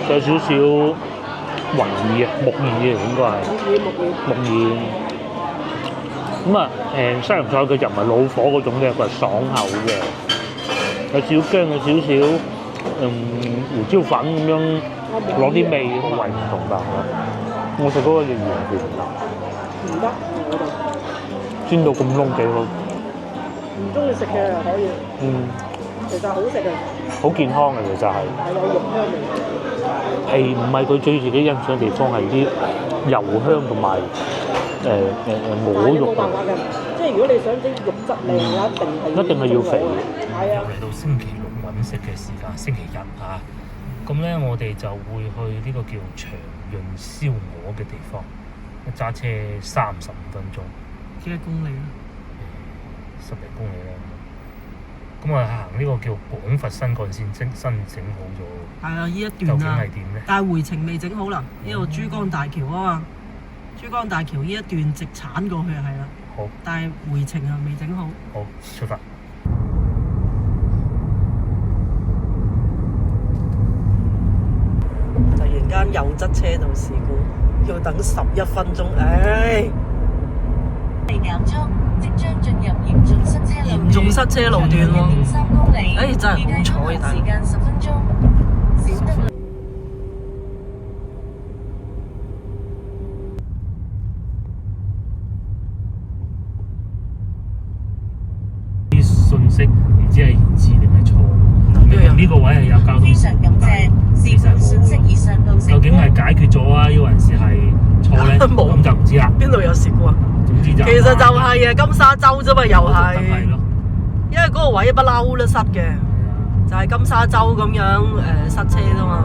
仲有少少雲耳啊，木耳啊應該係木耳。咁啊西洋菜佢就唔係老火嗰種嘅，佢係爽口嘅，有少少薑，有少少胡椒粉咁樣攞啲味咁為唔同㗎。我食嗰個就完全唔得，唔得我哋煎到咁燶幾好。唔中意食嘅又可以，其實好食嘅，好健康嘅其實係。係有肉香味。係唔係佢最自己欣賞嘅地方係啲油香同埋鵝肉冇辦法嘅，即係如果你想啲肉質靚嘅，一定係要肥。係啊。嚟到星期六揾食嘅時間，星期日嚇，咁咧我哋就會去呢個叫長潤燒鵝嘅地方，揸車35分鐘，幾多公里啊？10零公里啦。咁啊行呢個叫廣佛新幹線新整好咗。係啊，呢一究段啊，竟係點咧？但係回程未整好啦，呢度珠江大橋啊嘛，珠江大橋呢一段直鏟過去係啦。好。但係回程啊未整好。好，出發。突然間右側車道事故，要等11分鐘，唉！減速，即將進入嚴重塞車路段。嚴重塞車路段喎。3公里。唉，真係好彩啊！時間10分鐘。小德。啲信息唔知係延遲定係錯，呢個位係有交通。非常感謝。其實冇。究竟係解決咗啊，抑還是係錯咧？冇咁就唔知啦。邊度有事故啊？總之就其實就係啊，金沙洲啫嘛，又係。係咯。因為嗰個位不嬲都塞嘅，就係金沙洲咁樣塞車啫嘛。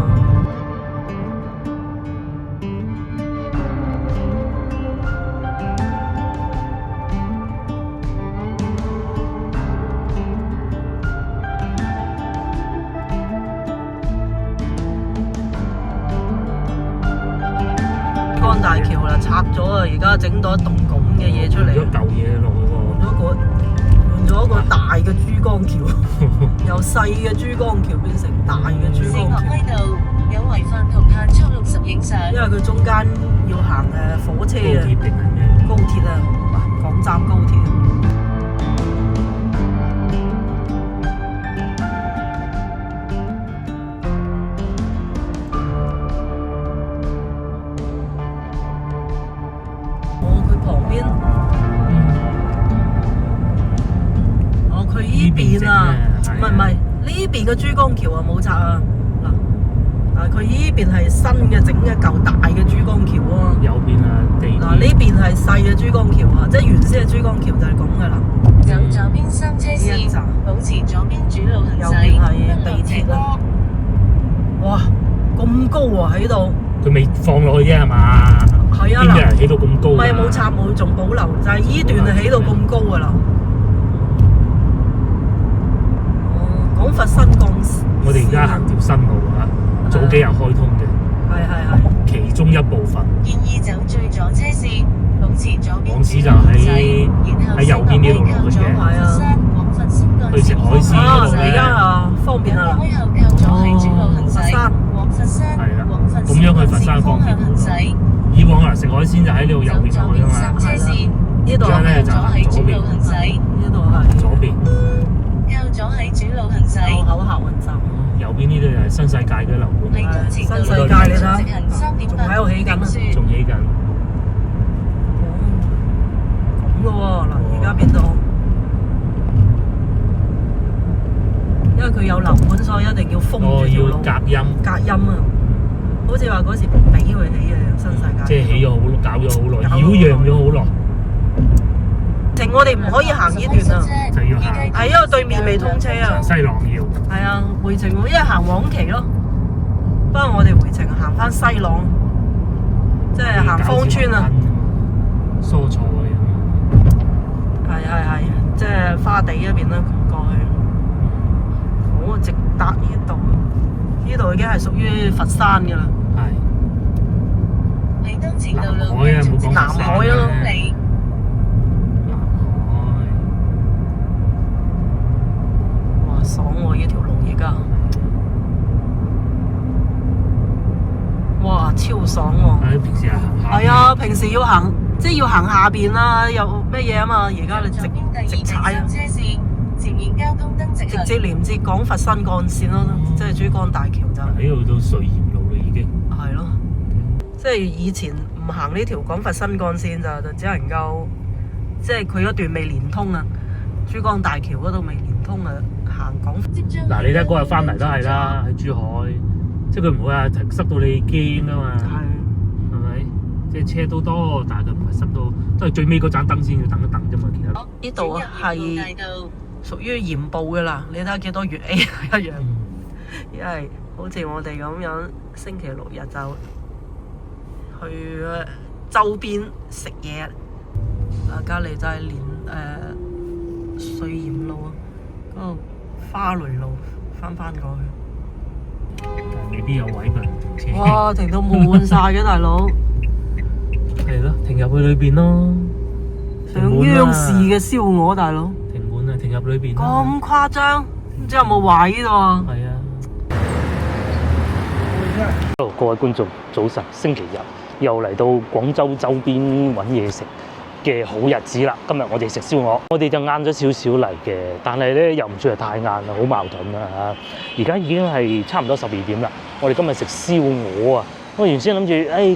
珠江大橋啦，拆咗啊！而家整到一棟咁嘅嘢出嚟。咗舊嘢落去換咗個大嘅珠江橋，由細嘅珠江橋變成大嘅珠江橋。有違反同限速60影相。因為佢中間要行火車啊，高鐵啊，港站高鐵。佢旁邊，佢依邊啊，唔係呢邊嘅珠江橋啊冇拆啊。嗱，佢依邊係新嘅整一嚿大嘅珠江橋啊。右邊啊地。嗱，呢邊係細嘅珠江橋啊，即係原先嘅珠江橋就係咁噶啦。走左邊3車線，保持左邊主路行右駛。邊係地鐵啊！哇，咁高啊喺度！佢未放落去啫係嘛？係啊，邊有人起到咁高？唔係冇拆冇，仲保留，就係依段係起到咁高噶啦。廣佛新幹線。我哋而家行條新路啊，早幾日開通嘅。係。其中一部分。建議走最左車線，保持左邊港紙就喺右邊呢度落去嘅。去食海鮮嗰度咧。而家啊方便啊。開後靠左係主路行駛。往佛山。係啦。咁樣去佛山方便。以往食海鮮就喺呢度右邊去㗎嘛。呢度咧就係左邊。呢度係左邊。靠左喺主路行駛。口客運站。右邊呢度就係新世界嘅樓盤。新世界你睇下，仲喺度起緊啊！仲起緊。咁嘅喎，嗱，而家變到，因為佢有樓盤，所以一定要封住條路。要隔音。隔音啊！好似話嗰時俾佢起嘅新世界。即係起咗好，搞咗好耐，擾攘咗好耐。我哋唔可以行呢段啊，就要行。係因為對面未通車啊。西朗要。係啊，回程因為行黃岐咯，不過我哋回程行翻西朗，即係行芳村啊。蔬菜嗰樣。係，即係花地嗰邊啦，過去。好直達呢度，呢度已經係屬於佛山㗎啦。係。喺東前道路南海啊，冇講南海咯。爽喎！呢條路而家超爽喎。平時係行下。係啊，平時要行，即係要行下邊啦，有咩嘢啊嘛？而家你直踩啊，車線前面交通燈直直接連接廣佛新幹線咯，即係珠江大橋就喺度到穗鹽路啦已經。係咯，即係以前唔行呢條廣佛新幹線就只能夠，即係佢嗰段未連通啊，珠江大橋嗰度未連通啊，行廣佛。嗱，你睇嗰日翻嚟都係啦，喺珠海，即係佢唔會話塞到你驚噶嘛，係咪？即係車都多，但係佢唔係塞到，都係最尾嗰盞燈先要等一等啫嘛。其實呢度係屬於鹽步嘅啦，你睇下幾多粵 A 一樣，因為好似我哋咁樣星期六日就去周邊食嘢，隔離就係穗鹽路啊，嗰度花蕾路翻過去。未必有位佢停車。哇！停到滿晒嘅大佬，係咯，停入去裏邊咯。上央視嘅燒鵝大佬，停滿啊，停入裏邊。咁誇張，唔知有冇位呢度啊？係啊。各位觀眾，早晨，星期日又嚟到廣州周邊揾嘢食嘅好日子啦！今日我哋食燒鵝，我哋就晏咗少少嚟嘅，但係咧又唔算係太晏啦，好矛盾啦嚇！而家已經係差唔多12點啦，我哋今日食燒鵝啊！我原先諗住，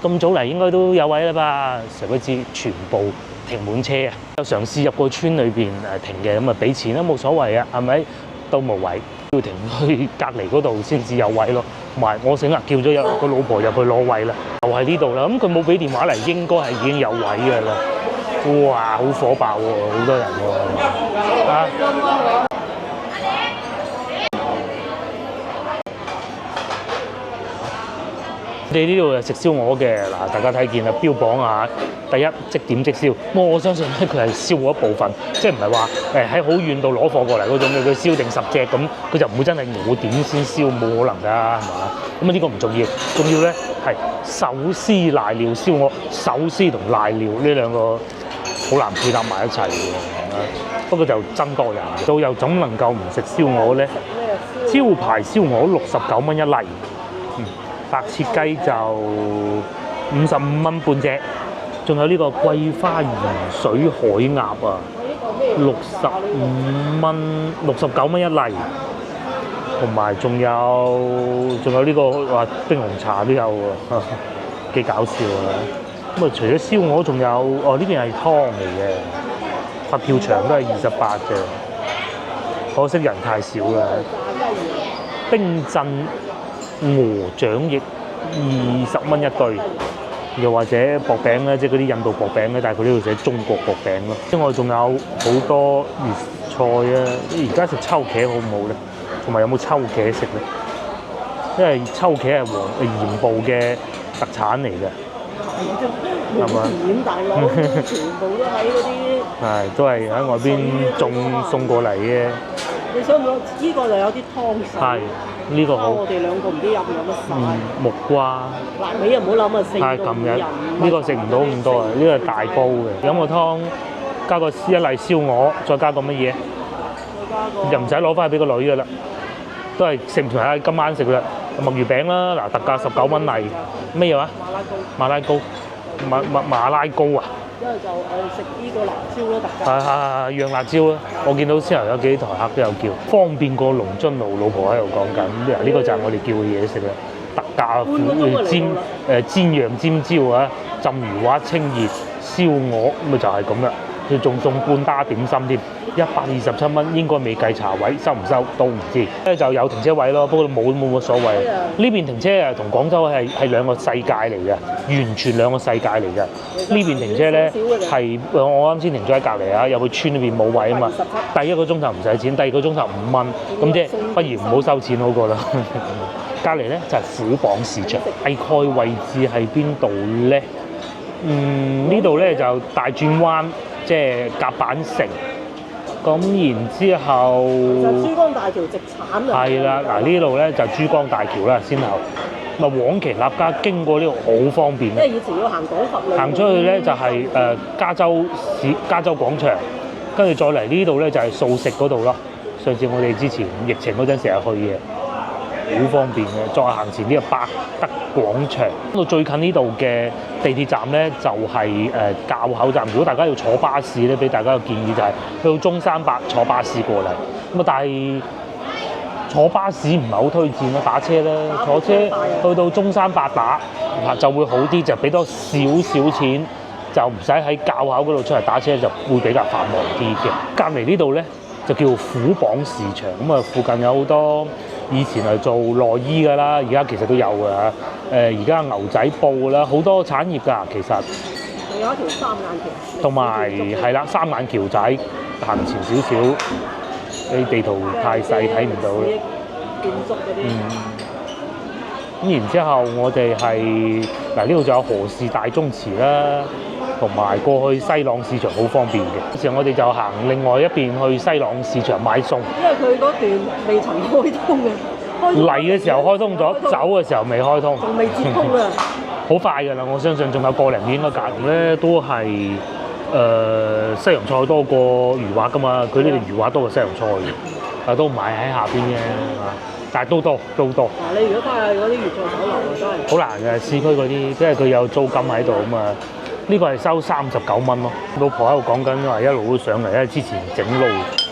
咁早嚟應該都有位啦吧，誰不知全部停滿車啊！有嘗試入個村裏邊停嘅，咁啊俾錢都冇所謂啊，係咪？都冇位，要停去隔離嗰度先至有位咯。同埋我醒啦，叫咗個老婆入去攞位啦，就係呢度啦。咁佢冇俾電話嚟，應該係已經有位㗎啦。哇，好火爆喎，好多人喎，啊！我哋呢度係食燒鵝嘅，嗱，大家睇見啦，標榜啊，第一即點即燒。我相信咧，佢係燒嗰一部分，即係唔係話喺好遠度攞貨過嚟嗰種嘅，佢燒定10隻咁，佢就唔會真係我點先燒，冇可能㗎，係嘛？咁啊呢個唔重要，重要咧係手撕賴尿燒鵝，手撕同賴尿呢兩個好難配搭埋一齊嘅。不過就真多人，到又總能夠唔食燒鵝咧？招牌燒鵝69蚊一例。白切雞就55蚊半隻，仲有呢個桂花鹽水海鴨啊，69蚊一例，同埋仲有呢個話冰紅茶都有喎，幾搞笑啊！咁啊，除咗燒鵝，仲有呢邊係湯嚟嘅，佛跳牆都係28嘅，可惜人太少啦。冰鎮鵝掌翼20蚊一對，又或者薄餅咧，即係嗰啲印度薄餅咧，但係佢呢度寫中國薄餅咯。另外仲有好多粵菜啊！而家食秋茄好唔好咧？同埋有冇秋茄食咧？因為秋茄係鹽步嘅特產嚟嘅，係嘛？點大佬，全部都喺嗰啲係都係喺外邊送過嚟嘅。你想唔想？呢個就有啲湯水。係。呢個好，我哋兩個唔知飲唔飲得晒。木瓜，嗱你又唔好諗啊，4到5人。呢個食唔到咁多啊，呢個係大煲嘅。飲個湯，加個一例燒鵝，再加個乜嘢？又唔使攞翻去俾個女噶啦，都係食唔埋今晚食啦。墨魚餅啦，嗱特價19蚊例，咩嘢話？馬拉糕，馬拉糕啊！之後就食呢個辣椒咯，特價。係釀辣椒啊！我見到先頭有幾台客都有叫，方便過龍津路。老婆喺度講緊，呢個就係我哋叫嘅嘢食啦。特價煎釀尖椒啊，浸魚滑清熱燒鵝，咪就係咁啦。佢仲送半打點心添，127蚊，應該未計茶位，收唔收都唔知。咧就有停車位咯，不過冇乜所謂。呢邊停車啊，同廣州係兩個世界嚟嘅，完全兩個世界嚟嘅。呢邊停車咧係我啱先停咗喺隔離啊，入去村裏邊冇位啊嘛。第一個鐘頭唔使錢，第二個鐘頭5蚊，咁即係不如唔好收錢好過啦。隔離咧就係虎榜市場，大概位置係邊度咧？呢度咧就大轉彎。即係甲板城，咁然之後就珠江大橋直產啊！係啦，嗱呢度咧就珠江大橋啦，先後咪往期立家經過呢度好方便。即係以前要行廣佛路，行出去咧就係加州廣場，跟住再嚟呢度咧就係素食嗰度咯。上次我哋之前疫情嗰陣成日去嘅，好方便嘅。再行前呢個百德廣場，到最近呢度嘅地鐵站咧就係滘口站。如果大家要坐巴士咧，俾大家嘅建議就係去到中山八坐巴士過嚟。咁啊，但係坐巴士唔係好推薦啦，打車啦，坐車去到中山八打就會好啲，就俾多少少錢，就唔使喺滘口嗰度出嚟打車，就會比較繁忙啲嘅。隔離呢度咧就叫虎榜市場，咁啊附近有好多以前係做內衣㗎啦，而家其實都有㗎。而家牛仔布啦，好多產業㗎其實。仲有一條三眼橋，同埋係啦，三眼橋仔行前少少，你地圖太細睇唔到啦。建築嗰啲。咁然之後，我哋係嗱呢度就有何氏大宗祠啦，同埋過去西朗市場好方便嘅。時候我哋就行另外一邊去西朗市場買餸。因為佢嗰段未曾開通嘅，嚟嘅時候開通咗，走嘅時候未開通。仲未接通啊！好快㗎啦，我相信仲有個零年應該隔咧都係西洋菜多過魚滑㗎嘛。佢呢度魚滑多過西洋菜嘅，都唔係喺下邊嘅，但係都多。嗱，你如果翻去嗰啲粵菜酒樓真係好難嘅，市區嗰啲，即係佢有租金喺度啊嘛。呢個係收39蚊咯。老婆喺度講緊話一路都上嚟，因為之前整路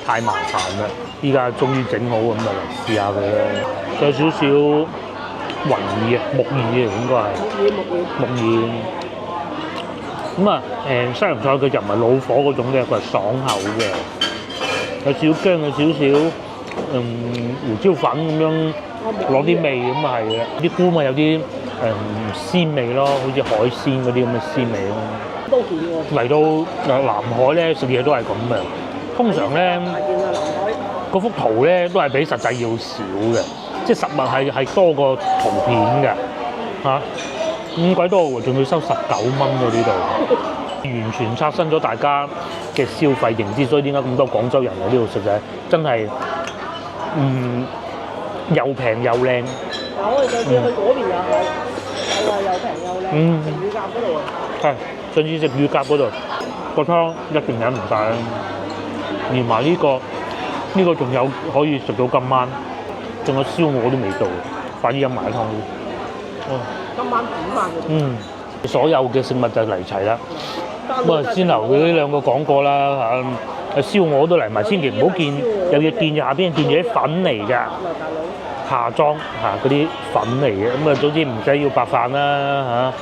太麻煩啦，依家終於整好咁就嚟試下佢啦。仲有少少雲耳啊，木耳啊應該係。木耳。咁啊西洋菜佢就唔係老火嗰種嘅，佢係爽口嘅，有少薑，有少少胡椒粉咁樣攞啲味咁啊係嘅。啲菇咪有啲鮮味咯，好似海鮮嗰啲咁嘅鮮味咯。都見喎。嚟到南海咧食嘢都係咁嘅，通常咧嗰幅圖咧都係比實際要少嘅，即係實物係多過圖片嘅嚇。咁鬼多喎，仲要收19蚊喎呢度，完全刷新咗大家嘅消費認知。所以點解咁多廣州人嚟呢度食就係真係又平又靚。我哋上次去嗰邊又係又平又靚，食乳鴿嗰度啊。係上次食乳鴿嗰度個湯一定飲唔晒啦，連埋呢個仲有可以食到今晚，仲有燒鵝都未到，快啲飲埋湯先。今晚煮飯嘅。所有嘅食物就嚟齊啦。咁啊，先頭佢呢兩個講過啦嚇，燒鵝都嚟埋，千祈唔好見有嘢見下邊見住啲粉嚟㗎。下裝嗰啲粉嚟嘅，咁啊總之唔使要白飯啦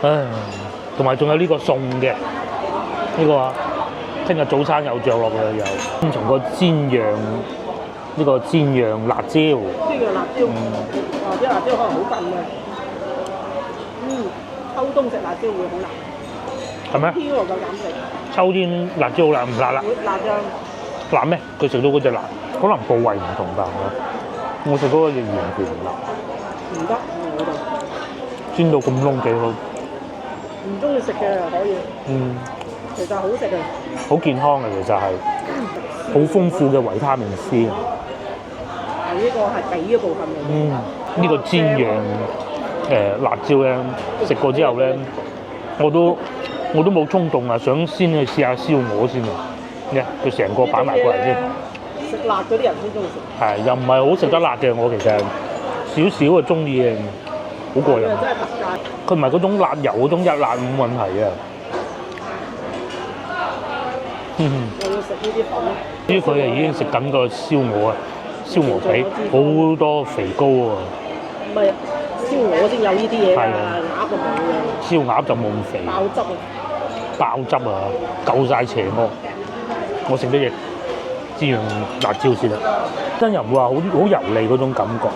嚇。唉，同埋仲有呢個餸嘅，呢個聽日早餐有着落嘅有。先從個煎釀呢個煎釀辣椒。煎釀辣椒。啲辣椒可能好近嘅。秋冬食辣椒會好辣。係咩？秋天夠膽食。秋天辣椒好辣唔辣啦？辣醬。辣咩？佢食到嗰隻辣，可能部位唔同吧。我食嗰個就完全唔辣。唔得，我就煎到咁燶幾好。唔中意食嘅可以。其實好食嘅。好健康嘅其實係，好豐富嘅維他命 C。呢個係髀嘅部分嚟。呢個煎釀辣椒咧，食過之後咧，我都冇衝動啊，想先去試下燒鵝先啊。佢成個擺埋過嚟先。食辣嗰啲人先中意食。係又唔係好食得辣嘅，我其實少少啊中意嘅，好過癮。真係特價。佢唔係嗰種辣油嗰種一辣冇問題嘅。我要食呢啲粉。至於佢係已經食緊個燒鵝啊，燒鵝髀好多肥膏喎。唔係燒鵝先有呢啲嘢㗎，鴨就冇嘅。燒鴨就冇咁肥。爆汁啊！爆汁啊，夠晒邪惡。我食咗隻煎釀辣椒先啦，真又唔會話好油膩嗰種感覺。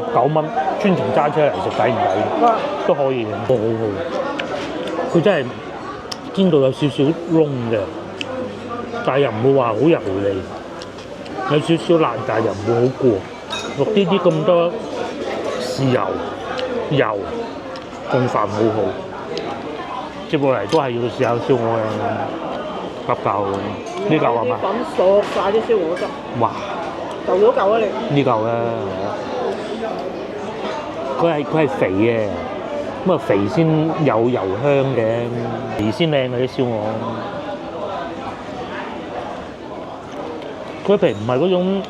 19蚊，專程揸車嚟食抵唔抵？都可以嘅，好好。佢真係煎到有少少燶嘅，但係又唔會話好油膩，有少少辣，但係又唔會好過。落啲咁多豉油，餸飯好好。接落嚟都係要試下燒鵝嘅，夾嚿呢嚿係嘛？粉索晒啲燒鵝汁。哇！就咗嚿啊你？呢嚿咧，佢係肥嘅，咁啊肥先有油香嘅，肥先靚嘅啲燒鵝。佢皮唔係嗰種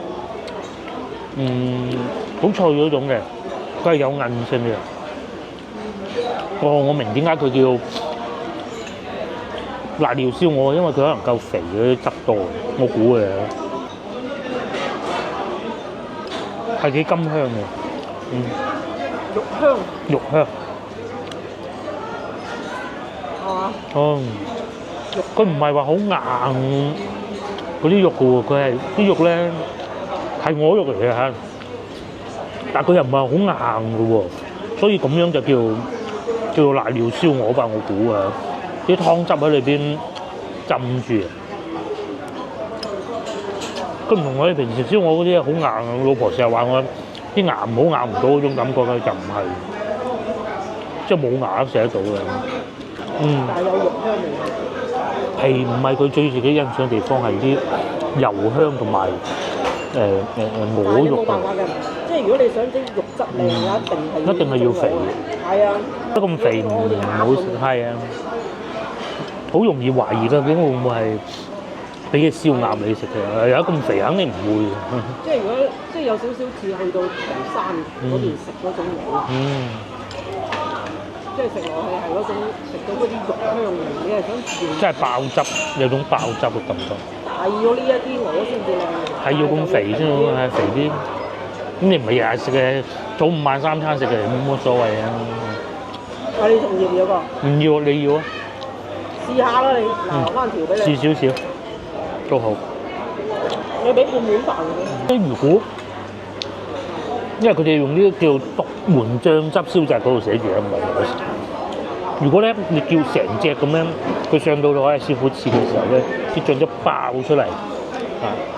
好脆嗰種嘅，佢係有韌性嘅。我明點解佢叫辣料燒鵝，因為佢可能夠肥嗰啲汁多，我估嘅係幾甘香嘅，肉香肉香。係嘛？哦，佢唔係話好硬嗰啲肉嘅喎，佢係啲肉咧係鵝肉嚟嘅嚇，但佢又唔係好硬嘅喎，所以咁樣就叫做辣料燒鵝吧，我估啊，啲湯汁喺裏邊浸住。佢唔同我哋平時燒鵝嗰啲好硬，老婆成日話我啲牙唔好咬唔到嗰種感覺咧，就唔係，即係冇牙都食得到嘅。但係有肉香味。皮唔係佢最自己欣賞嘅地方，係啲油香同埋鵝肉啊。冇辦法嘅，即係如果你想整肉質靚，一定係要肥。係啊，得咁肥唔好食，係啊，好容易懷疑究竟會唔會係俾嘅燒鴨你食嘅？有咁肥肯定唔會。即係如果即係有少少似去到長山嗰邊食嗰種嘢，即係食落去係嗰種食到嗰啲肉香味，你係想即係爆汁，有種爆汁嘅感覺。大咗呢一啲鵝先至靚。係要咁肥先好，係肥啲。咁你唔係日日食嘅，早午晚三餐食嘅，冇乜所謂啊。你仲要唔要個？唔要，你要啊？試下啦，你嗱留翻條俾你。試少少都好。你俾半碗飯佢。即係如果，因為佢哋用呢個叫獨門醬汁燒隻嗰度寫住啊，唔係我食。如果咧你叫成隻咁樣，佢上到海師傅切嘅時候咧，啲醬汁爆出嚟，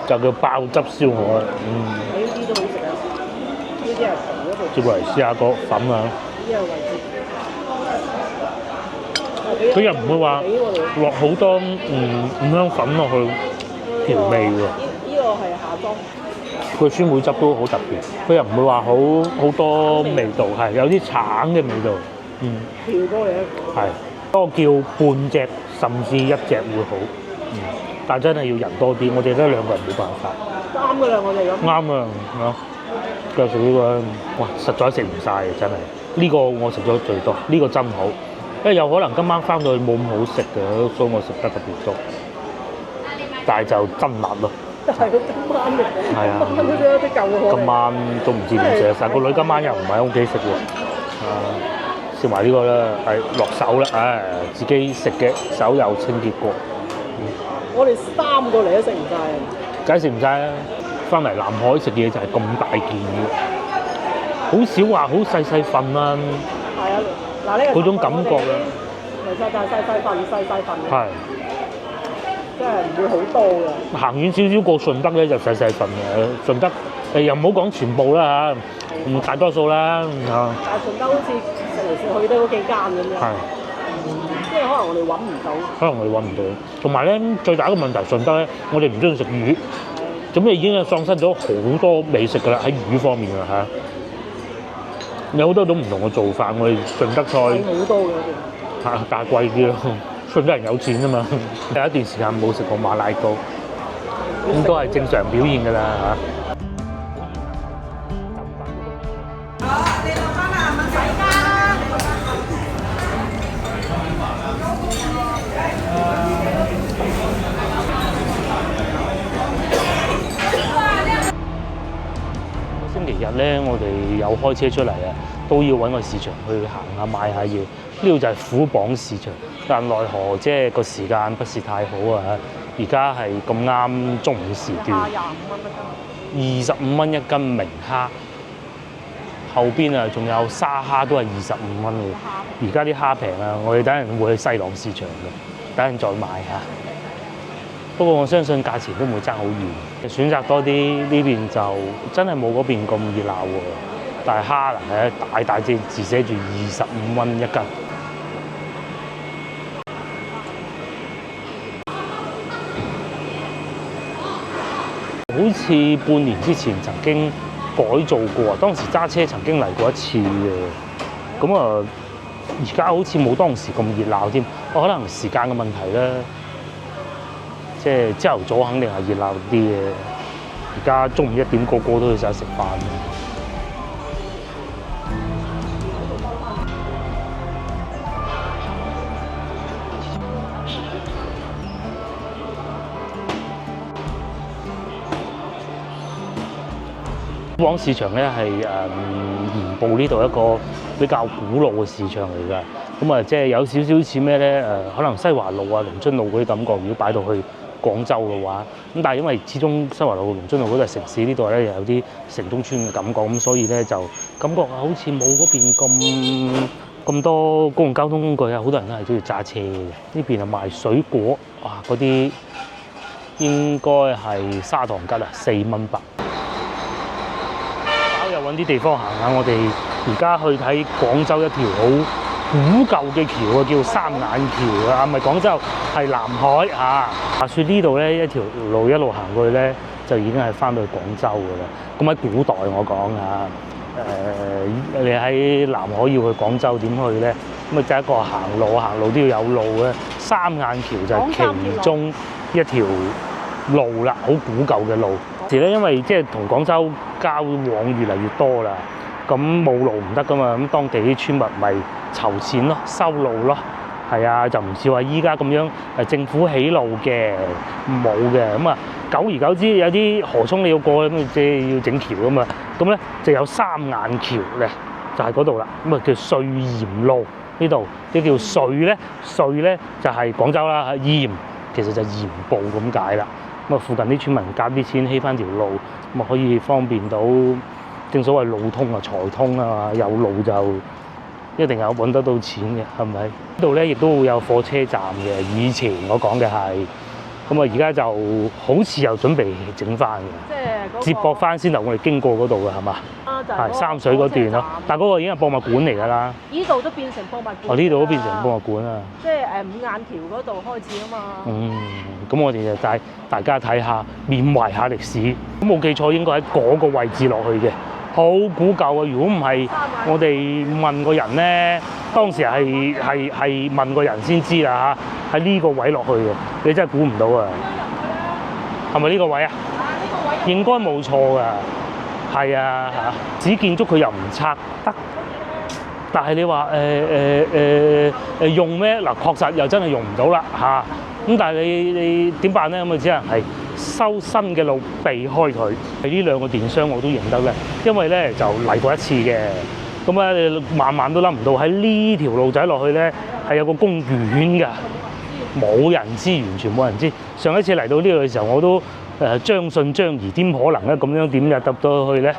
就叫爆汁燒鵝啦。呢啲都好食啊！呢啲係皮嗰度。接過嚟試下個粉啊！呢個位置。佢又唔會話落好多五香粉落去調味喎。呢個係下裝。佢酸梅汁都好特別，佢又唔會話好多味道，係有啲橙嘅味道。調多嘢。係，多叫半隻甚至一隻會好。但真係要人多啲，我哋得兩個人冇辦法。啱㗎啦，我哋咁。啱啊，繼續呢個，哇！實在食唔晒嘅真係。呢個我食咗最多，呢個真好。因為有可能今晚翻到去冇咁好食嘅，所以我食得特別多。但係就真辣咯。但係佢今晚嘅，係啊，今晚都有啲舊嘅。今晚都唔知點食得晒，個女今晚又唔喺屋企食喎。燒埋呢個啦，係落手啦，自己食嘅手有清潔過。我哋3個嚟都食唔晒啊！梗係食唔晒啦！翻嚟南海食嘢就係咁大件嘅，好少話好細細份啦。係啊，嗱呢個嗰種感覺啦。細份。係。真係唔會好多嘅。行遠少少過順德咧就細細份嘅，順德又唔好講全部啦嚇，大多數啦但係順德好似食嚟食去都嗰幾間咁樣。係。即係可能我哋揾唔到。同埋咧，最大一個問題，順德咧，我哋唔中意食魚，咁你已經係喪失咗好多美食㗎啦，喺魚方面啊嚇。有好多種唔同嘅做法，我哋順德菜。好多嘅。但係貴啲咯。順德人有錢啊嘛，有一段時間冇食過馬拉糕，咁都係正常表現㗎啦嚇。你落翻啦，問洗家啦。星期日咧，我哋有開車出嚟啊，都要揾個市場去行下買下嘢。呢度就係虎榜市場，但奈何即係個時間不是太好啊！而家係咁啱中午時段，25蚊一斤明蝦，後邊啊仲有沙蝦都係25蚊嘅。而家啲蝦平啊，我哋等陣會去西朗市場嘅，等陣再買下。不過我相信價錢都唔會爭好遠，選擇多啲呢邊就真係冇嗰邊咁熱鬧喎。但係蝦咧大隻字寫住25蚊一斤。好似半年之前曾經改造過，當時揸車曾經嚟過一次嘅。咁啊，而家好似冇當時咁熱鬧添。可能時間嘅問題啦，即係朝頭早肯定係熱鬧啲嘅。而家中午1點個個都去晒食飯。灣市場咧係鹽步呢度一個比較古老嘅市場嚟㗎，咁啊即係有少少似咩咧？可能西華路啊、龍津路嗰啲感覺，如果擺到去廣州嘅話，咁但係因為始終西華路、龍津路嗰度係城市，呢度咧又有啲城中村嘅感覺，咁所以咧就感覺好似冇嗰邊咁多公共交通工具啊，好多人都係中意揸車嘅。呢邊係賣水果，哇！嗰啲應該係砂糖桔啊，4蚊8。又揾啲地方行下，我哋而家去睇廣州一條好古舊嘅橋啊，叫三眼橋啊，唔係廣州，係南海嚇。話說呢度咧一條路一路行過去咧，就已經係翻到去廣州㗎啦。咁喺古代我講嚇，你喺南海要去廣州點去咧？咁啊就一個行路都要有路嘅。三眼橋就係其中一條路啦，好古舊嘅路。時咧，因為即係同廣州交往越嚟越多啦，咁冇路唔得噶嘛，咁當地啲村民咪籌錢咯，修路咯，係啊，就唔似話依家咁樣政府起路嘅冇嘅，咁啊久而久之有啲河涌你要過咁即係要整橋噶嘛，咁咧就有三眼橋咧，就係嗰度啦，咁啊叫穗鹽路呢度，呢叫穗咧，穗咧就係廣州啦，鹽其實就鹽步咁解啦。咁啊，附近啲村民夾啲錢起翻條路，咁啊可以方便到，正所謂路通啊財通啊，有路就一定有揾得到錢嘅，係咪？呢度咧亦都會有火車站嘅，以前我講嘅係，咁啊而家就好似又準備整翻嘅，接駁翻先頭我哋經過嗰度嘅係嘛？係三水嗰段咯，但係嗰個已經係博物館嚟㗎啦。呢度都變成博物館。哦，呢度都變成博物館啊！即係五眼橋嗰度開始啊嘛。咁我哋就帶大家睇下，緬懷下歷史。咁冇記錯應該喺嗰個位置落去嘅，好古舊啊！如果唔係，我哋問個人咧，當時係問個人先知啦嚇，喺呢個位落去嘅，你真係估唔到啊！係咪呢個位啊？呢個位應該冇錯㗎。係啊嚇，紙建築佢又唔拆得，但係你話用咩嗱？確實又真係用唔到啦嚇。咁但係你點辦咧？咁啊只能係修新嘅路避開佢。係呢兩個電商我都認得咧，因為咧就嚟過一次嘅。咁啊你萬萬都諗唔到喺呢條路仔落去咧係有個公園㗎，冇人知，完全冇人知。上一次嚟到呢度嘅時候，我都將信將疑，點可能咧？咁樣點入到去咧？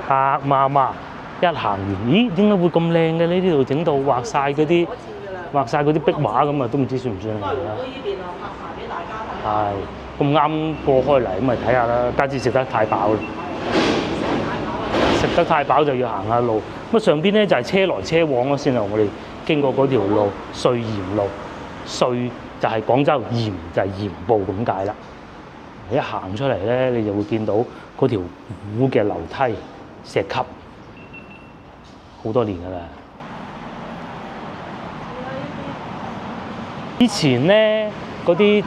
黑麻麻，一行完，咦？點解會咁靚嘅？呢度整到畫晒嗰啲壁畫咁啊，都唔知算唔算係啦。係咁啱過開嚟，咁咪睇下啦。家姐食得太飽啦，食得太飽就要行下路。咁上邊咧就係車來車往咯，先係我哋經過嗰條路，穗鹽路，穗就係廣州，鹽就係鹽步咁解啦。一行出嚟咧，你就會見到嗰條古嘅樓梯石級，好多年㗎啦。以前咧嗰啲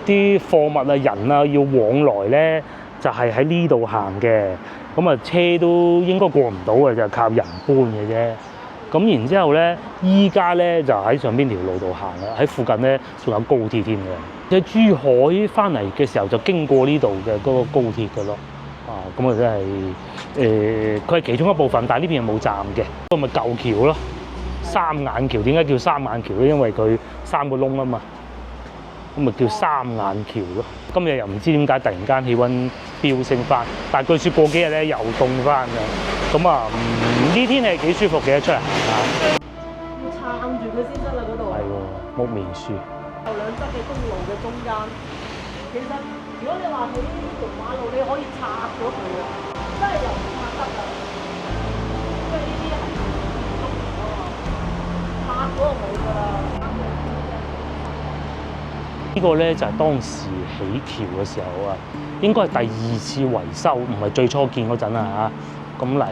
啲貨物啊、人啊要往來咧，就係喺呢度行嘅。咁啊，車都應該過唔到嘅，就係靠人搬嘅啫。咁然之後咧，依家咧就喺上邊條路度行啦。喺附近咧仲有高鐵添嘅。喺珠海翻嚟嘅時候就經過呢度嘅嗰個高鐵嘅咯。啊，咁啊真係佢係其中一部分，但係呢邊係冇站嘅。咁咪舊橋咯，三眼橋。點解叫三眼橋咧？因為佢三個窿啊嘛。咁咪叫三眼橋咯。今日又唔知點解突然間氣温飆升翻，但係據說過幾日咧又凍翻嘅。咁啊，呢天氣幾舒服嘅，出嚟行下。要撐住佢先得啦，嗰度。係喎，木棉樹。有兩側嘅公路嘅中間，其實如果你話起呢條馬路，你可以拆咗佢喎，真係又唔拆得㗎。因為呢啲係公路啊嘛，拆咗就冇㗎啦。呢個咧就係當時起橋嘅時候啊，應該係第2次維修，唔係最初建嗰陣啊嚇。咁嚟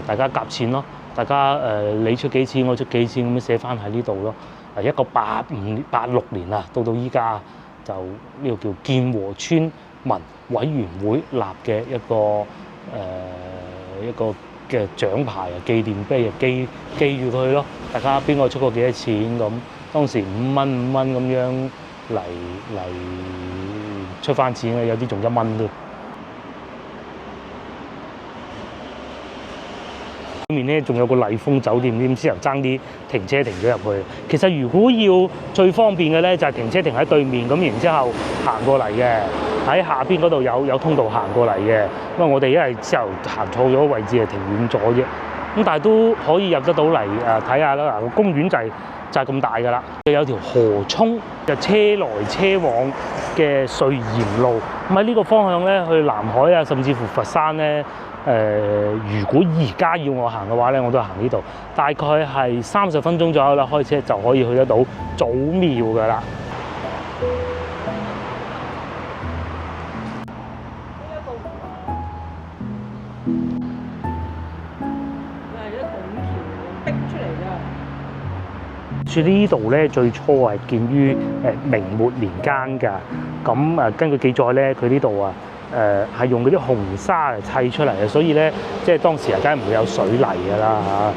大家夾錢咯，大家你出幾錢，我出幾錢咁樣寫翻喺呢度咯。一個85、86年啊，到依家就呢個叫建和村民委員會立嘅一個嘅獎牌啊、紀念碑啊，記住佢咯。大家邊個出過幾多錢咁？當時5蚊咁樣嚟出翻錢嘅，有啲仲1蚊添。裏面咧仲有個麗豐酒店添，之後爭啲停車停咗入去。其實如果要最方便嘅咧，就係停車停喺對面，咁然之後行過嚟嘅，喺下邊嗰度有通道行過嚟嘅。因為我哋因為之後行錯咗位置，係停遠咗啫。咁但係都可以入得到嚟睇下啦。嗱，個公園就係咁大㗎啦。有條河涌，就車來車往嘅穗鹽路。咁喺呢個方向咧，去南海啊，甚至乎佛山咧。如果而家要我行嘅話咧，我都係行呢度，大概係30分鐘左右啦，開車就可以去得到祖廟噶啦。住呢度咧，最初係建於明末年間㗎。咁根據記載咧，佢呢度啊。係用嗰啲紅沙嚟砌出嚟嘅，所以咧即係當時梗係唔會有水泥㗎啦嚇。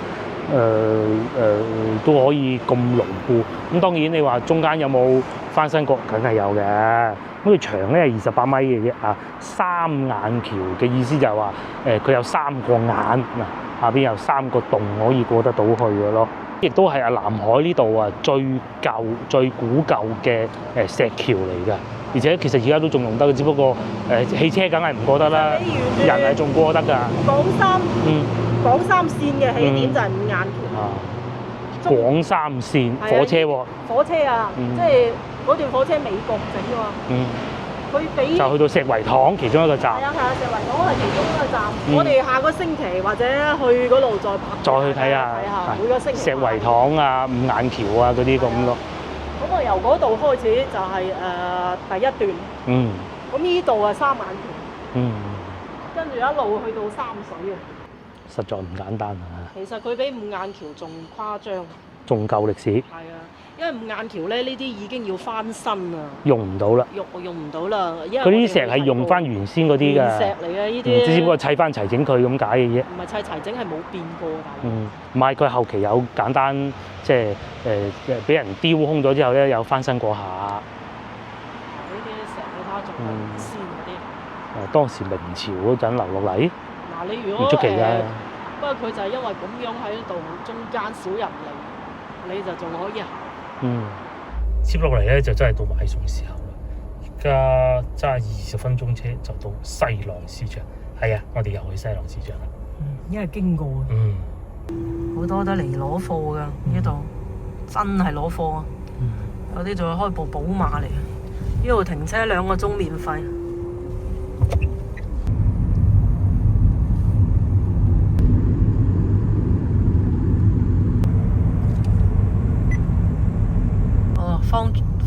都可以咁牢固。咁當然你話中間有冇翻新過，梗係有嘅。咁佢長咧係28米嘅啫啊。3眼橋嘅意思就係話佢有3個眼嗱，下邊有3個洞可以過得到去嘅咯。亦都係南海呢度啊最舊最古舊嘅石橋嚟㗎。而且其實而家都仲用得嘅，只不過汽車梗係唔過得啦，人係仲過得㗎。廣三線嘅起點就係5眼橋。廣三線火車喎。火車啊，即係嗰段火車美國整㗎嘛。佢俾就去到石圍塘其中一個站。係啊，石圍塘係其中一個站。我哋下個星期或者去嗰度再去睇下。每個星期。石圍塘啊、5眼橋啊嗰啲咁咯。咁我由嗰度開始就係第一段。咁呢度啊3眼橋。跟住一路去到三水啊。實在唔簡單啊！其實佢比5眼橋仲誇張。仲夠歷史。係啊，因為5眼橋咧呢啲已經要翻新啊。用唔到啦。用唔到啦，因為佢啲石係用翻原先嗰啲㗎。原石嚟嘅呢啲。只不過砌翻齊整佢咁解嘅啫。唔係砌齊整係冇變過㗎。唔係佢後期有簡單即係俾人雕空咗之後咧，有翻新過下。呢啲石你睇下仲係先嗰啲。當時明朝嗰陣留落嚟。嗱，你如果唔出奇㗎。不過佢就係因為咁樣喺度中間少人嚟，你就仲可以行。接落嚟咧就真係到買餸時候啦。而家揸20分鐘車就到西浪市場。係啊，我哋又去西浪市場啦。因為經過。好多得嚟攞貨㗎，呢度真係攞貨啊！有啲仲要開部寶馬嚟，呢度停車2個鐘免費。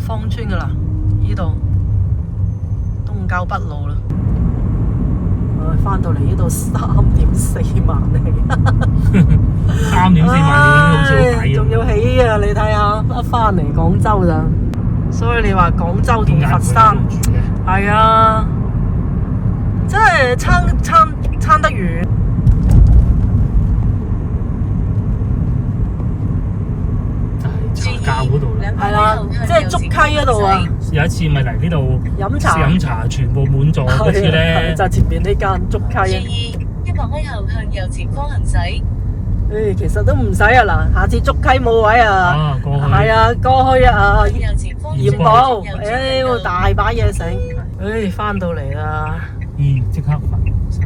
芳村㗎啦，呢度東郊北路啦。翻到嚟呢度3.4萬起，3.4萬仲要起啊！你睇下，一翻嚟廣州咋，所以你話廣州同佛山係啊，真係撐得遠。教嗰度係啦，即係竹溪嗰度啊！有一次咪嚟呢度飲茶，全部滿座嗰次咧，就前面呢間竹溪。注意，100米後向右前方行駛。其實都唔使啊嗱，下次竹溪冇位啊，係啊，過去啊，鹽步，大把嘢食。翻到嚟啦，即刻繁忙晒，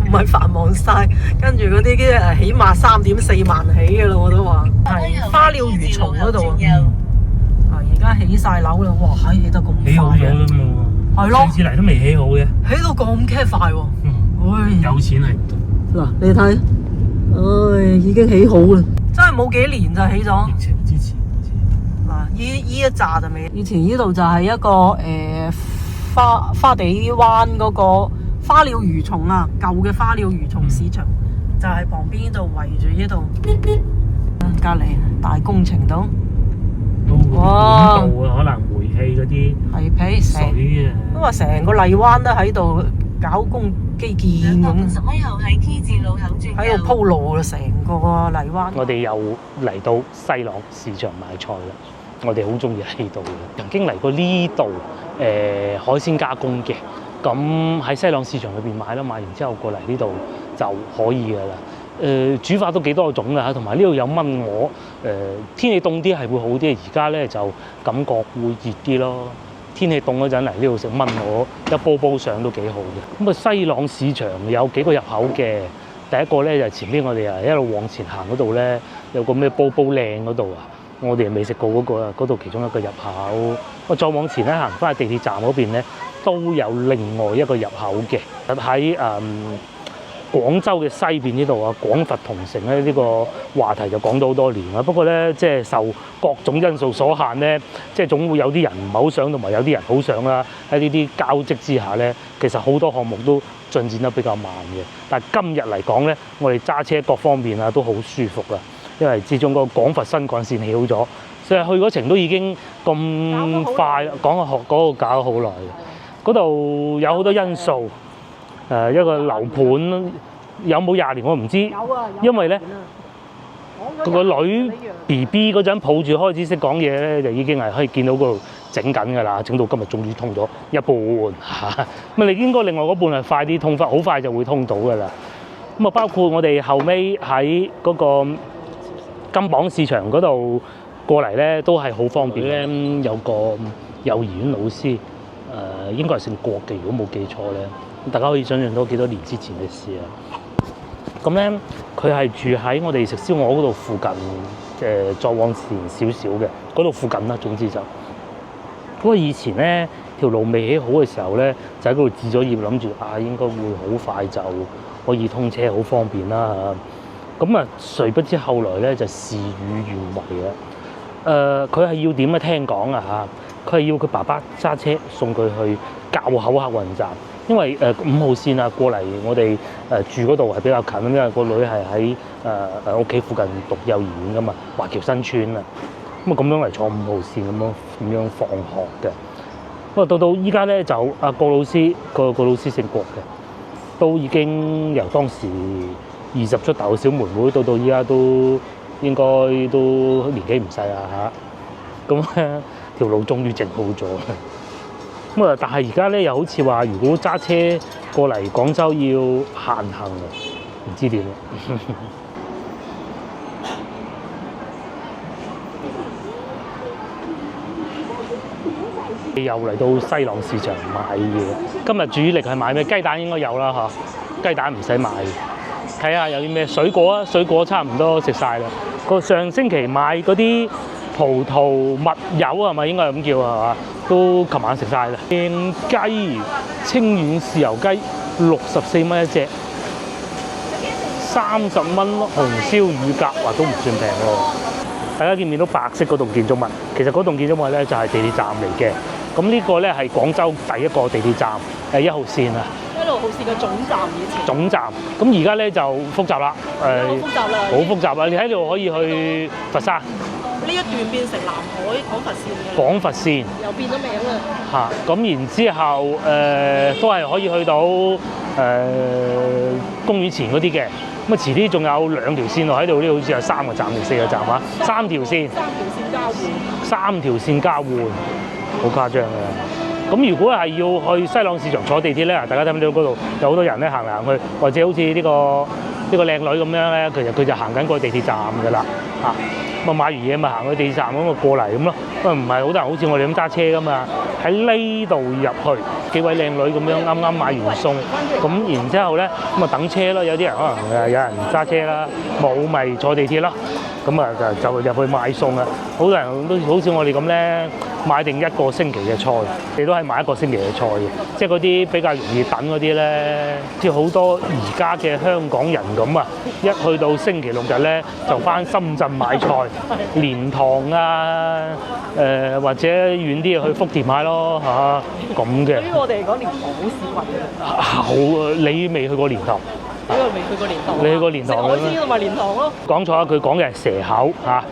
唔係繁忙晒，跟住嗰啲起碼3.4萬起嘅啦，我都話。係花鳥魚蟲嗰度啊！而家起晒樓啦，哇！起得咁快起好咗啦嘛，係咯，上次嚟都未起好嘅，起到咁快喎！有錢係唔同。嗱，你睇，已經起好啦，真係冇幾年就起咗。疫情之前。嗱，依一紮就未。以前呢度就係一個花地灣嗰個花鳥魚蟲啊，舊嘅花鳥魚蟲市場，就係旁邊呢度圍住呢度。隔離大工程度，哇！可能煤氣嗰啲係皮水啊。都話成個荔灣都喺度搞工基建咁， 250米後喺 T 字路口轉喺度鋪路啦，成個荔灣。我哋又嚟到西朗市場買菜啦，我哋好中意喺度嘅。曾經嚟過呢度海鮮加工嘅，咁喺西朗市場裏邊買啦，買完之後過嚟呢度就可以噶啦。煮法都幾多種㗎，同埋呢度有炆鵝。天氣凍啲係會好啲，而家咧就感覺會熱啲咯。天氣凍嗰陣嚟呢度食炆鵝，一煲煲上都幾好嘅。咁啊，西朗市場有幾個入口嘅。第一個咧就係前邊我哋一路往前行嗰度咧，有個咩煲煲靚嗰度啊，我哋未食過嗰個啊，嗰度其中一個入口。我再往前咧行翻去地鐵站嗰邊咧，都有另外一個入口嘅。喺廣州嘅西邊呢度啊，廣佛同城咧，呢個話題就講咗好多年啦。不過咧，即係受各種因素所限咧，即係總會有啲人唔係好想，同埋有啲人好想啦。喺呢啲交織之下咧，其實好多項目都進展得比較慢嘅。但係今日嚟講咧，我哋揸車各方面啊都好舒服啊，因為始終個廣佛新幹線起好咗，所以去嗰程都已經咁快，講學嗰個搞咗好耐嘅。嗰度有好多因素。一個樓盤有冇20年我唔知，因為咧個女 BB 嗰陣抱住開始識講嘢咧，就已經係可以見到嗰度整緊㗎啦，整到今日終於通咗一半嚇。咁你應該另外嗰半係快啲通翻，好快就會通到㗎啦。咁啊，包括我哋後尾喺嗰個金榜市場嗰度過嚟咧，都係好方便咧。有個幼兒園老師，應該係姓郭嘅，如果冇記錯咧。大家可以想象到幾多年之前嘅事啊！咁咧，佢係住喺我哋食燒鵝嗰度附近，再往前少少嘅嗰度附近啦。總之就，不過以前咧條路未起好嘅時候咧，就喺嗰度置咗業，諗住應該會好快就可以通車，好方便啦嚇。咁啊，誰不知後來咧就事與願違啊！佢係要點咧？聽講啊嚇，佢係要佢爸爸揸車送佢去滘口客運站。因為5號線啊過嚟我哋住嗰度係比較近，因為個女係喺屋企附近讀幼兒園噶嘛，華僑新村啊，咁樣嚟坐5號線咁樣放學嘅。不過到依家咧就郭老師個老師姓郭嘅，都已經由當時20出頭嘅小妹妹到依家都應該都年紀唔細啦嚇。咁咧條路終於整好咗。咁啊！但係而家咧又好似話，如果揸車過嚟廣州要限行啊，唔知點啊！又嚟到西朗市場買嘢。今日主力係買咩？雞蛋應該有啦嚇，雞蛋唔使買。睇下有啲咩水果啊，水果差唔多食晒啦。個上星期買嗰啲葡萄蜜柚係咪應該係咁叫啊？係嘛？都琴晚食晒啦。靚雞清遠豉油雞64蚊一隻，30蚊紅燒乳鴿，話都唔算平喎。大家見唔見到白色嗰棟建築物？其實嗰棟建築物咧就係地鐵站嚟嘅。咁呢個咧係廣州第一個地鐵站，1號線啊。1號線嘅總站以前。總站。咁而家咧就複雜啦。好複雜啦。好複雜啊！你喺度可以去佛山。呢一段變成南海廣佛線嘅。廣佛線又變咗名啦。咁然之後都係可以去到公園前嗰啲嘅。咁啊遲啲仲有2條線路喺度，呢好似有3個站定4個站啊，3條線。3條線交換，好誇張嘅。咁如果係要去西朗市場坐地鐵咧，大家睇唔睇到嗰度有好多人咧行嚟行去，或者好似呢個靚女咁樣咧，其實佢就行緊過去地鐵站㗎啦，咁買完嘢咪行去地鐵站咁過嚟咁咯，因為唔係好多人好似我哋咁揸車噶嘛，喺呢度入去幾位靚女咁樣啱啱買完餸，咁然之後咧咁啊等車咯，有啲人可能有人揸車啦，冇咪坐地鐵咯，咁啊就入去買餸啊，好多人都好似我哋咁咧買定1個星期嘅菜，你都係買1個星期嘅菜嘅，即係嗰啲比較容易等嗰啲咧，即係好多而家嘅香港人咁啊，一去到星期6日咧就返深圳買菜。蓮塘啊，或者遠啲去福田買咯嚇，咁嘅。對於我哋嚟講，蓮塘好少揾嘅。好，你未去過蓮塘？因為未去過蓮塘。你去過蓮塘嘅咩？海鮮同埋蓮塘咯。講錯啊！佢講嘅係蛇口嚇，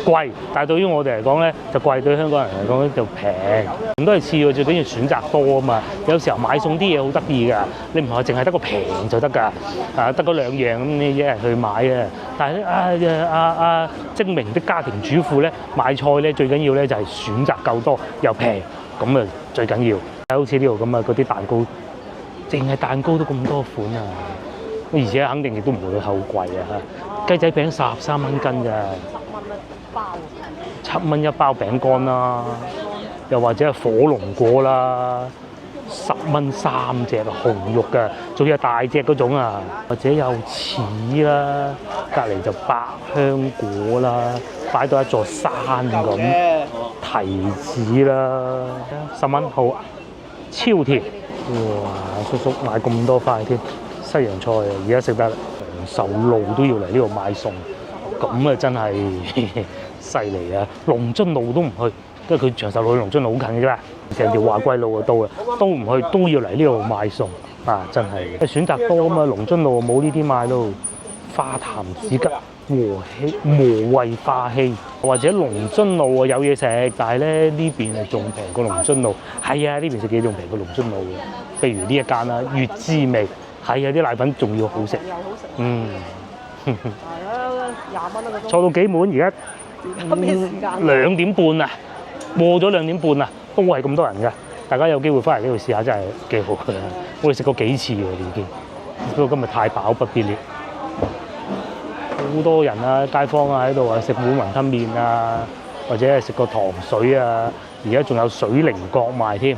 貴，但係對於我哋嚟講咧就貴，對香港人嚟講咧就平。咁都係次喎，最緊要選擇多啊嘛。有時候買餸啲嘢好得意㗎，你唔係淨係得個平就得㗎，得嗰兩樣咁你一日去買啊。但係咧精明的家庭主婦咧買菜咧最緊要咧就係選擇夠多又平，咁啊最緊要。好似呢度咁啊，嗰啲蛋糕，淨係蛋糕都咁多款啊！而且肯定亦都唔會好貴啊！雞仔餅13蚊斤㗎，7蚊一包餅乾啦，又或者係火龍果啦，10蚊3隻紅肉㗎，仲有大隻嗰種啊，或者有柿啦，隔離就百香果啦，擺到一座山咁，提子啦，10蚊好，超甜！哇，叔叔買咁多塊添。西洋菜啊，而家食得長壽路都要嚟呢度買餸，咁啊真係犀利啊！龍津路都唔去，因為佢長壽路去龍津路好近㗎啦，成條華貴路啊都唔去，都要嚟呢度買餸啊！真係選擇多啊嘛，龍津路冇呢啲賣咯，花壇子吉和惠花希，或者龍津路啊有嘢食，但係咧呢邊係仲平過龍津路。係啊，呢邊食嘢仲平過龍津路嘅，譬如呢一間啦，月之味。係啊，啲奶粉仲要好食。嗯。係啊，20蚊一個鐘。坐到幾滿？而家咩時間？2點半啊，過咗2點半啊，都係咁多人㗎。大家有機會翻嚟呢度試下，真係幾好㗎。我哋食過幾次㗎已經，不過今日太飽不必了。好多人啊，街坊啊喺度啊，食碗雲吞麵啊，或者係食個糖水啊。而家仲有水靈角賣添。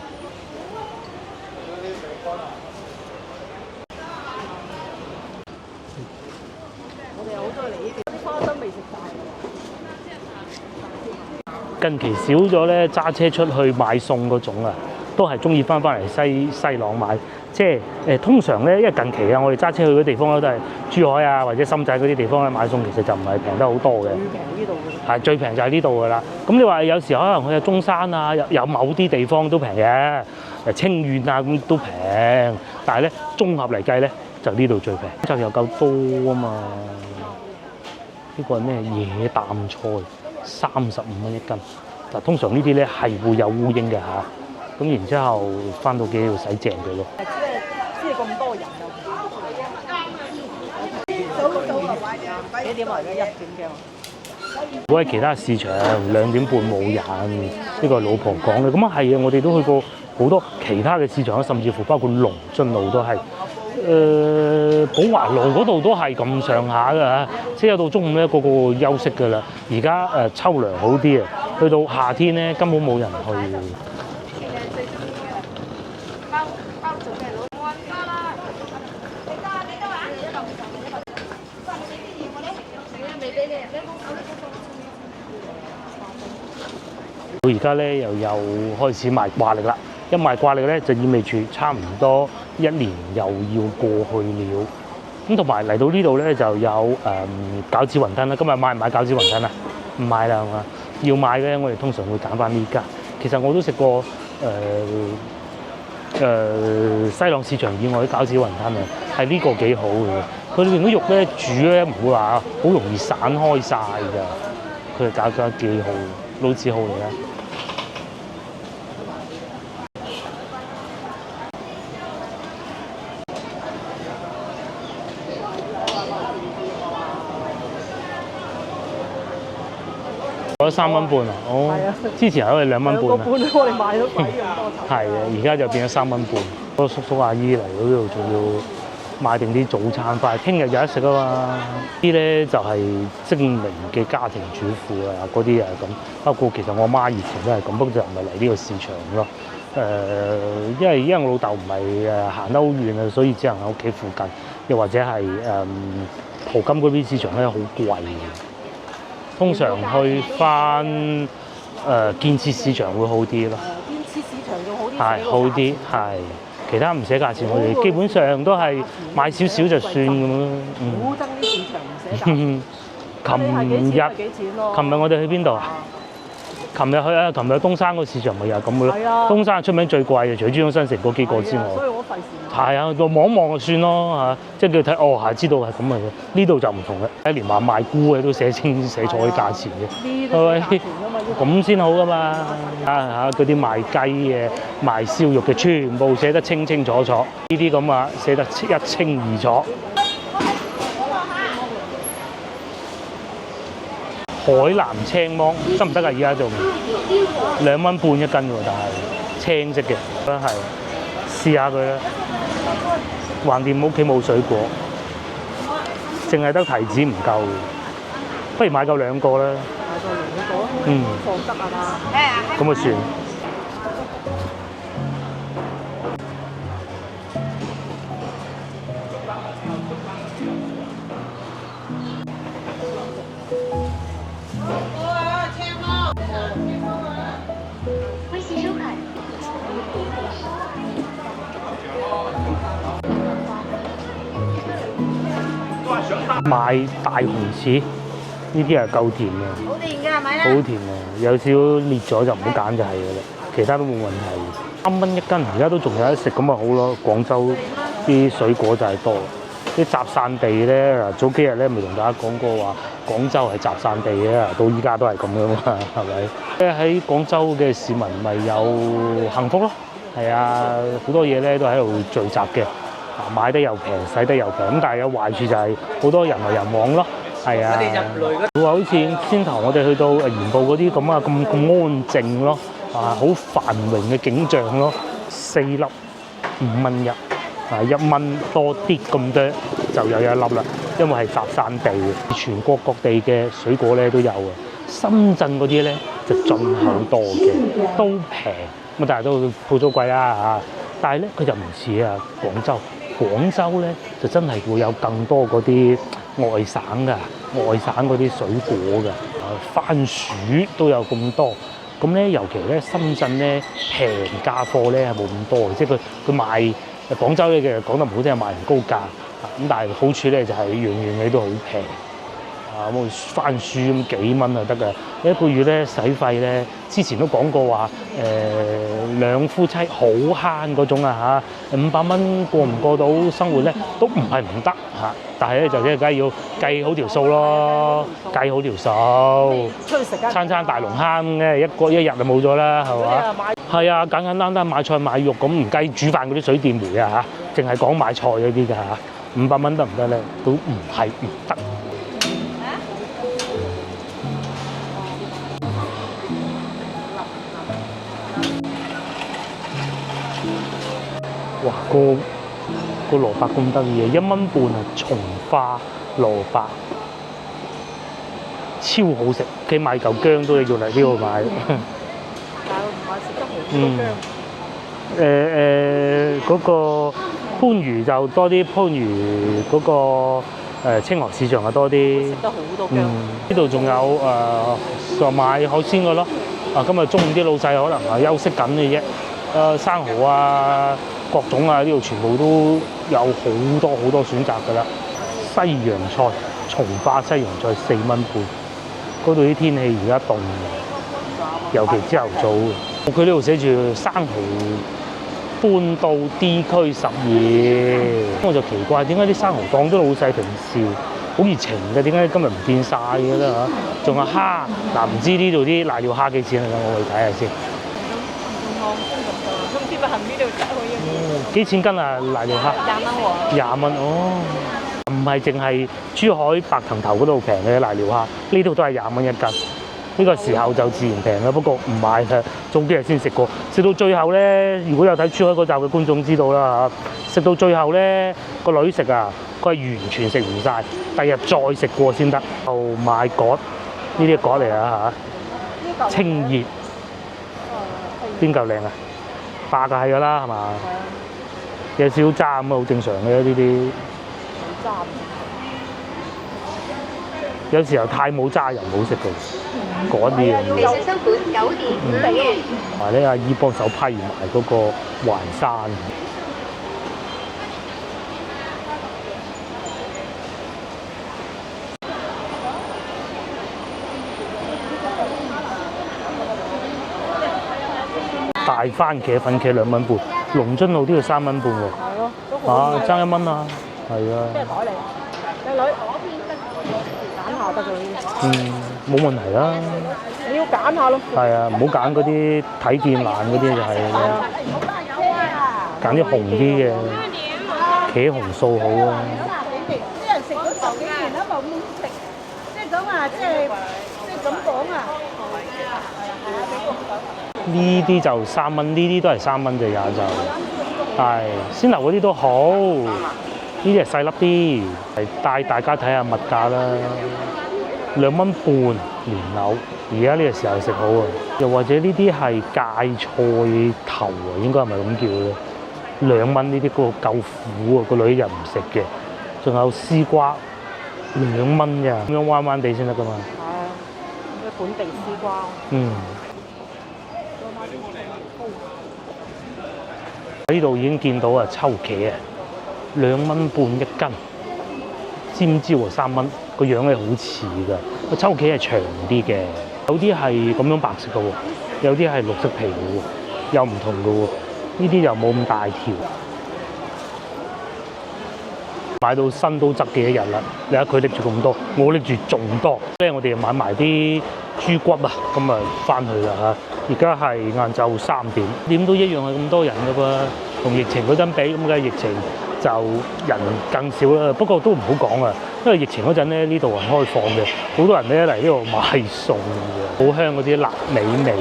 近期少咗咧揸車出去買餸嗰種啊，都係中意翻嚟西朗買。即係通常咧，因為近期啊，我哋揸車去嗰啲地方咧都係珠海啊或者深圳嗰啲地方咧買餸，其實就唔係平得好多嘅。最平呢度嘅。係最平就係呢度㗎啦。咁你話有時可能去下中山啊，有某啲地方都平嘅，清遠啊咁都平。但係咧綜合嚟計咧，就呢度最平，就又夠多啊嘛。呢個係咩野擔菜？35蚊一斤。嗱，通常呢啲咧係會有烏蠅嘅嚇。咁然之後翻到屋企要洗淨佢咯。即係咁多人幾點嚟嘅？1點幾？如果喺其他市場2點半冇人，呢個係老婆講嘅。咁啊係啊，我哋都去過好多其他嘅市場，甚至乎包括龍津路都係。寶華路嗰度都係咁上下㗎，即係到中午咧個個休息㗎啦。而家秋涼好啲啊，去到夏天咧根本冇人去。到而家咧又開始賣掛曆啦，一賣掛曆咧就意味住差唔多1年又要過去了。咁同埋嚟到呢度咧就有餃子雲吞啦。今日買唔買餃子雲吞啊？唔買啦，係嘛？要買嘅我哋通常會揀翻呢間。其實我都食過西朗市場以外啲餃子雲吞啊，係呢個幾好嘅。佢裏邊啲肉咧煮咧唔會話好容易散開晒㗎，佢係搞得幾好，老字號嚟啦。嗰3蚊半啊！哦，之前係2蚊半啊。2個半我哋買咗鬼咁多頭。係啊，而家就變咗3蚊半。嗰個叔叔阿姨嚟到呢度仲要買定啲早餐翻嚟，聽日有得食啊嘛！啲咧就係精明嘅家庭主婦啊，嗰啲啊咁。包括其實我媽以前都係咁，不過就唔係嚟呢個市場咯。因為我老豆唔係行得好遠啊，所以只能喺屋企附近，又或者係淘金嗰邊市場咧好貴嘅。通常去翻建設市場會好啲咯。建設市場仲好啲。係好啲，係其他唔寫價錢，我哋基本上都係買少少就算咁咯。好憎啲市場唔寫價錢。琴日我哋去邊度啊？琴日去啊，琴日東山個市場咪又係咁嘅咯。係啊東山出名最貴嘅，除咗珠江新城嗰幾個之外。所以我費事。係啊，就望一望就算咯嚇，即係叫睇哦係知道係咁嘅。呢度就唔同嘅，連埋賣菇嘅都寫清寫楚啲價錢嘅，呢都係價錢㗎嘛，咁先好噶嘛。嗰啲賣雞嘅、賣燒肉嘅，全部寫得清清楚楚。呢啲咁啊，寫得一清二楚。海南青芒得唔得啊？而家仲2蚊半一斤喎，但係青色嘅，真係試下佢啦。橫掂屋企冇水果，淨係得提子唔夠，不如買夠2個啦。買個2個，放得啊嘛。咁就算。微信收款。買大紅柿，呢啲係夠甜嘅，好甜㗎，買啦。好甜嘅，有少少裂咗就唔好揀就係嘅啦，其他都冇問題。3蚊一斤，而家都仲有得食咁咪好咯。廣州啲水果就係多，啲集散地咧嗱，早幾日咧咪同大家講過話，廣州係集散地嘅，到依家都係咁嘅嘛，係咪？喺廣州嘅市民咪有幸福咯，係啊，好多嘢咧都喺度聚集嘅。買得又平，使得又平，咁但係有壞處就係好多人來人往咯，係啊。會話好似先頭我哋去到鹽步嗰啲咁啊，咁安靜咯，啊好繁榮嘅景象咯，4粒5蚊一，啊1蚊多啲咁多就有1粒啦，因為係集散地嘅，全國各地嘅水果咧都有啊。深圳嗰啲咧就進口多嘅，都平，咁但係都鋪租貴啦嚇。但係咧佢就唔似啊廣州。廣州咧就真係會有更多嗰啲外省嗰啲水果㗎，番薯都有咁多。咁咧尤其咧深圳咧平價貨咧係冇咁多嘅，即係佢賣廣州咧嘅講得唔好聽係賣唔高價，咁但係好處咧就係樣樣嘢都好平。咁番薯咁幾蚊就得㗎，一個月咧使費咧，之前都講過話兩夫妻好慳嗰種啊嚇，500蚊過唔過到生活咧都唔係唔得嚇，但係咧就梗係要計好條數咯，計好條數。出去食間餐餐大龍蝦嘅，一日就冇咗啦，係嘛？係啊，簡簡單單買菜買肉咁，唔計煮飯嗰啲水電煤啊嚇，淨係講買菜嗰啲㗎嚇，500蚊得唔得咧？都唔係唔得。哇！個蘿蔔咁得意嘅，1蚊半啊！松花蘿蔔超好食，佢買嚿薑都要嚟呢度買。但係唔係食得好多薑。嗰個番禺就多啲，番禺嗰個清河市場就多啲。食得好多薑。呢度仲有就買海鮮嘅咯。今日中午啲老細可能係休息緊嘅啫。生蠔啊，各種啊，呢度全部都有好多選擇㗎啦。西洋菜，松花西洋菜4蚊半。嗰度啲天氣而家凍，尤其朝頭早。佢呢度寫住生蠔搬到 D 區12，我就奇怪點解啲生蠔檔啲老細平時好熱情嘅，點解今日唔見晒嘅咧嚇？仲有蝦，嗱唔知呢度啲瀨尿蝦幾錢啊？我去睇下先。幾錢斤啊？瀨尿蝦20蚊哦，唔係淨係珠海白藤頭嗰度平嘅瀨尿蝦，呢度都係20蚊一斤。呢個時候就自然平啦，不過唔買啦，早幾日先食過。食到最後咧，如果有睇珠海嗰集嘅觀眾知道啦嚇，食到最後咧個女食啊，佢係完全食唔晒，第日再食過先得。就買角，呢啲角嚟啊嚇，清熱，邊嚿靚啊？8個係㗎啦，係嘛？有少少渣咁啊，好正常嘅呢啲。有時候太冇渣又唔好食嘅，嗰啲嘢。利息收款9.5元。同埋咧，阿姨幫手批埋嗰個環山。大番茄粉茄2蚊半，龍津路都要3蚊半喎。係咯，都好。爭1蚊啊，係啊。咩袋嚟？靚女，揀下得㗎呢冇問題啦。你要揀下咯。係啊，唔好揀嗰啲睇見爛嗰啲就係啦，揀啲紅啲嘅，茄紅素好啊。啲人食咗10幾年都冇咁食，即係咁啊，即係咁講啊。呢啲就3蚊，呢啲都係3蚊嘅也就係鮮牛嗰啲都好，呢啲係細粒啲，係帶大家睇下物價啦。2蚊半蓮藕，而家呢個時候食好啊！又或者呢啲係芥菜頭啊，應該係咪咁叫咧？2蚊呢啲個夠苦啊，個女又唔食嘅。仲有絲瓜2蚊㗎，咁樣彎彎地先得噶嘛。係啊，咩本地絲瓜。喺呢度已經見到啊，秋茄啊，2蚊半1斤，尖椒啊3蚊，個樣係好似㗎。個秋茄係長啲嘅，有啲係咁樣白色嘅喎，有啲係綠色皮嘅喎，又唔同嘅喎。呢啲又冇咁大條。買到身都側嘅一日啦，你睇佢拎住咁多，我拎住仲多。即係我哋買埋啲豬骨啊，咁啊翻去啦嚇。而家係晏晝3點，點都一樣係咁多人㗎噃。同疫情嗰陣比，咁嘅疫情就人更少啦。不過都唔好講啊，因為疫情嗰陣咧呢度係開放嘅，好多人咧嚟呢度買餸嘅，好香嗰啲臘味味，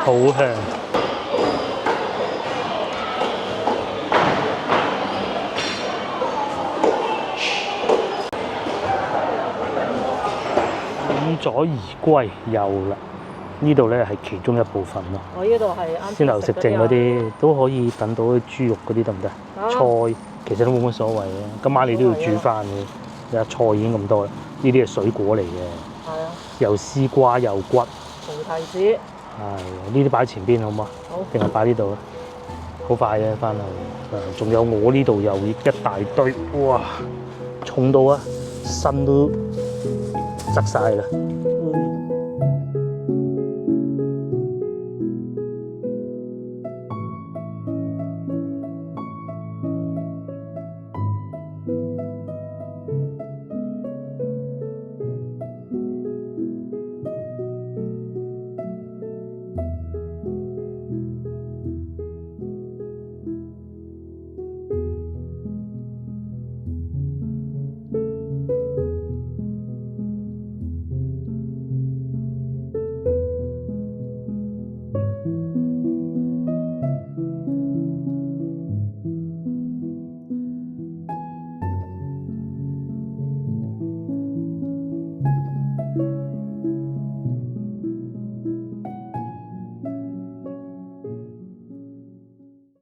好香。滿載而歸有啦，呢度咧係其中一部分咯。我呢度係鮮牛食剩嗰啲都可以等到啲豬肉嗰啲得唔得？菜其實都冇乜所謂嘅，今晚你都要煮飯嘅。有菜已經咁多啦，呢啲係水果嚟嘅，係啊，又絲瓜又骨，紅提子。係呢啲擺前邊好嗎？好，定係擺呢度咧？好快嘅翻去。仲有我呢度又一大堆，哇，重到啊，身都側晒啦〜